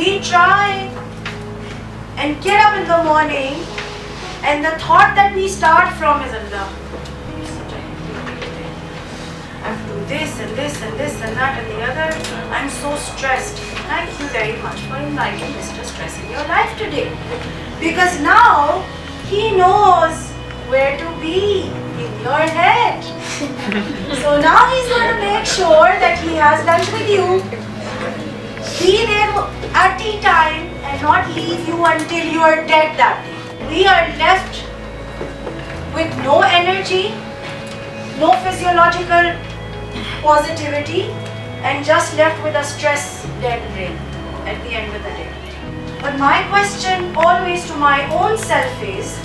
We try and get up in the morning, and the thought that we start from is Allah. I have to do this and this and this and that and the other. I'm so stressed. Thank you very much for inviting Mr. Stress in your life today. Because now he knows where to be in your head. So now he's going to make sure that he has lunch with you. Be there at tea time and not leave you until you are dead that day. We are left with no energy, no physiological positivity, and just left with a stress dead brain at the end of the day. But my question always to my own self is,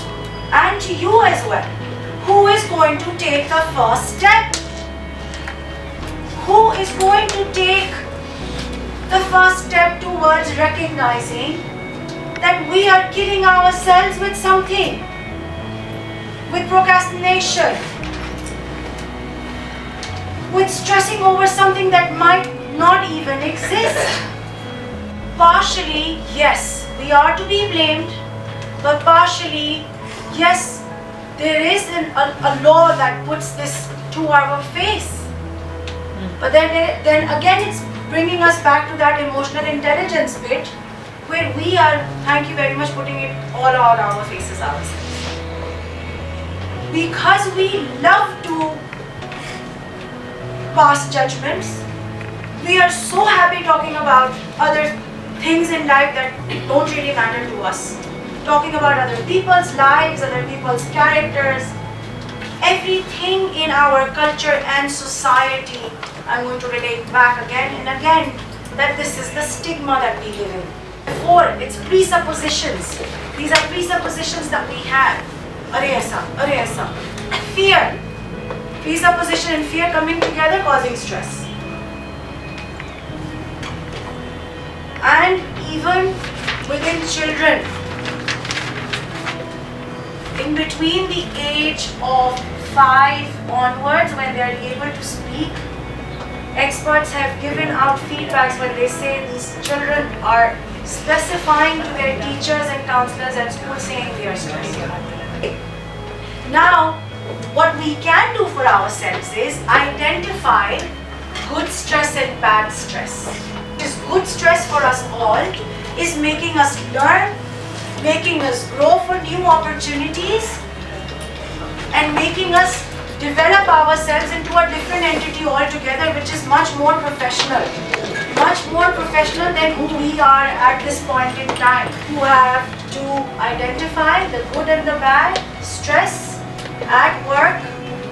and to you as well, who is going to take the first step? Who is going to take the first step towards recognizing that we are killing ourselves with something, with procrastination, with stressing over something that might not even exist? Partially, yes, we are to be blamed, but partially, yes, there is a law that puts this to our face. But then again, it's bringing us back to that emotional intelligence bit where we are, thank you very much, putting it all on our faces ourselves. Because we love to pass judgments, we are so happy talking about other things in life that don't really matter to us. Talking about other people's lives, other people's characters, everything in our culture and society. I'm going to relate back again and again that this is the stigma that we live in. Four, it's presuppositions. These are presuppositions that we have. Arey aisa. Fear. Presupposition and fear coming together causing stress. And even within children, in between the age of 5 onwards, when they are able to speak, experts have given out feedbacks when they say these children are specifying to their teachers and counselors at school saying they are stressed. Now, what we can do for ourselves is identify good stress and bad stress. This good stress for us all is making us learn, making us grow for new opportunities, and making us develop ourselves into a different entity altogether, which is much more professional than who we are at this point in time. You have to identify the good and the bad stress at work,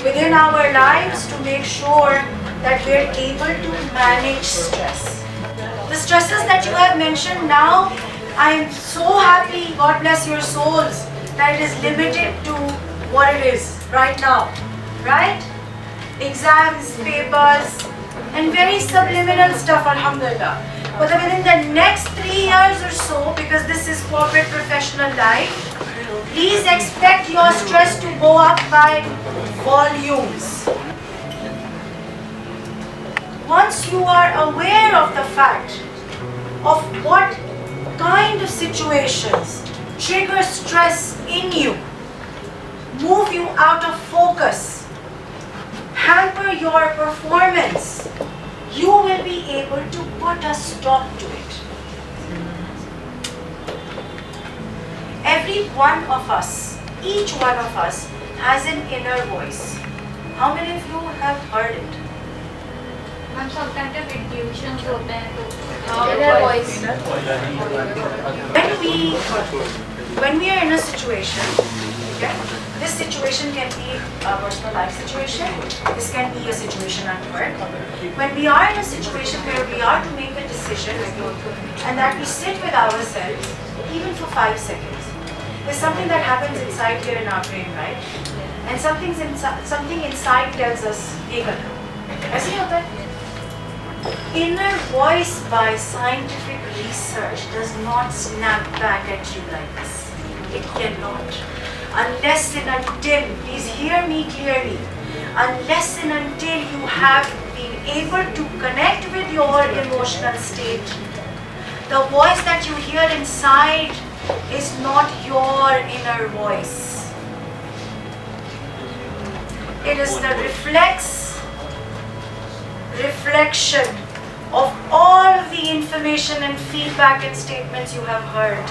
within our lives, to make sure that we're able to manage stress. The stresses that you have mentioned now, I am so happy, God bless your souls, that it is limited to what it is right now. Right? Exams, papers, and very subliminal stuff, alhamdulillah. But within the next 3 years or so, because this is corporate professional life, please expect your stress to go up by volumes. Once you are aware of the fact of what kind of situations trigger stress in you, move you out of focus, hamper your performance, you will be able to put a stop to it. Every one of us, each one of us has an inner voice. How many of you have heard it? हम सब kind of intuitions होते हैं तो inner voice. When we are in a situation, okay, this situation can be a personal life situation, this can be a situation at work. When we are in a situation where we are to make a decision and that we sit with ourselves even for 5 seconds, there's something that happens inside here in our brain, right? And something inside tells us, ये करना. ऐसे ही होता है. Inner voice by scientific research does not snap back at you like this. It cannot. Unless and until, please hear me clearly, unless and until you have been able to connect with your emotional state, The voice that you hear inside is not your inner voice. It is the reflection of all the information and feedback and statements you have heard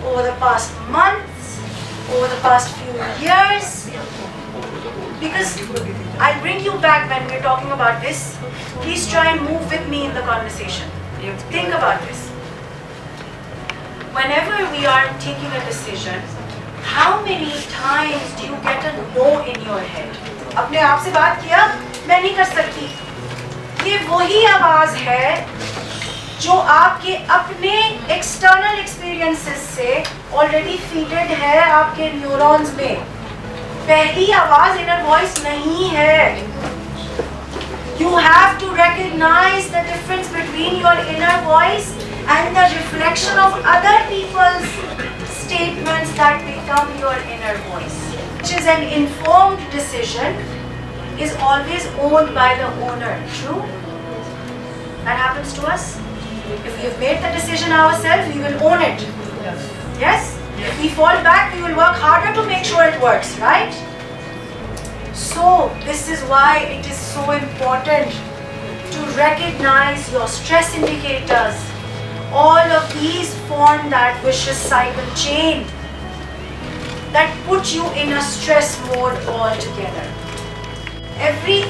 over the past months, over the past few years. Because I'll bring you back when we're talking about this. Please try and move with me in the conversation. Think about this. Whenever we are taking a decision, how many times do you get a no in your head? अपने आप से बात किया, मैं नहीं कर सकती. ये वही आवाज है जो आपके अपने एक्सटर्नल एक्सपीरियंसेस से ऑलरेडी फीडेड है आपके न्यूरॉन्स में. पहली आवाज इनर वॉइस नहीं है. You have to recognize the difference between your inner voice and the reflection of other people's statements that become your inner voice. Which is an informed decision is always owned by the owner. True? That happens to us. If we have made the decision ourselves, we will own it. Yes? If we fall back, we will work harder to make sure it works, right? So, this is why it is so important to recognize your stress indicators. All of these form that vicious cycle chain that put you in a stress mode altogether. Every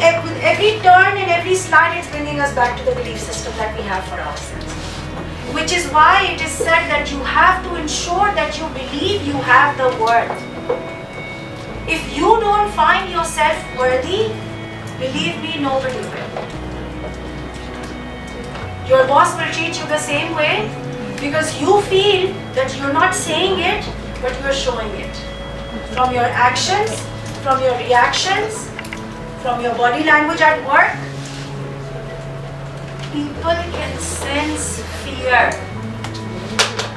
turn and every slide is bringing us back to the belief system that we have for ourselves. Which is why it is said that you have to ensure that you believe you have the worth. If you don't find yourself worthy, believe me, nobody will. Your boss will treat you the same way because you feel that you're not saying it, but you're showing it. From your actions, from your reactions, from your body language at work, people can sense fear.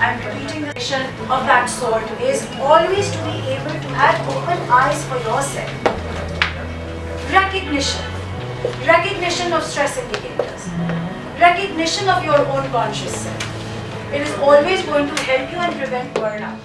I'm repeating the mission of that sort is always to be able to have open eyes for yourself. Recognition of stress indicators. Recognition of your own conscious self. It is always going to help you and prevent burnout.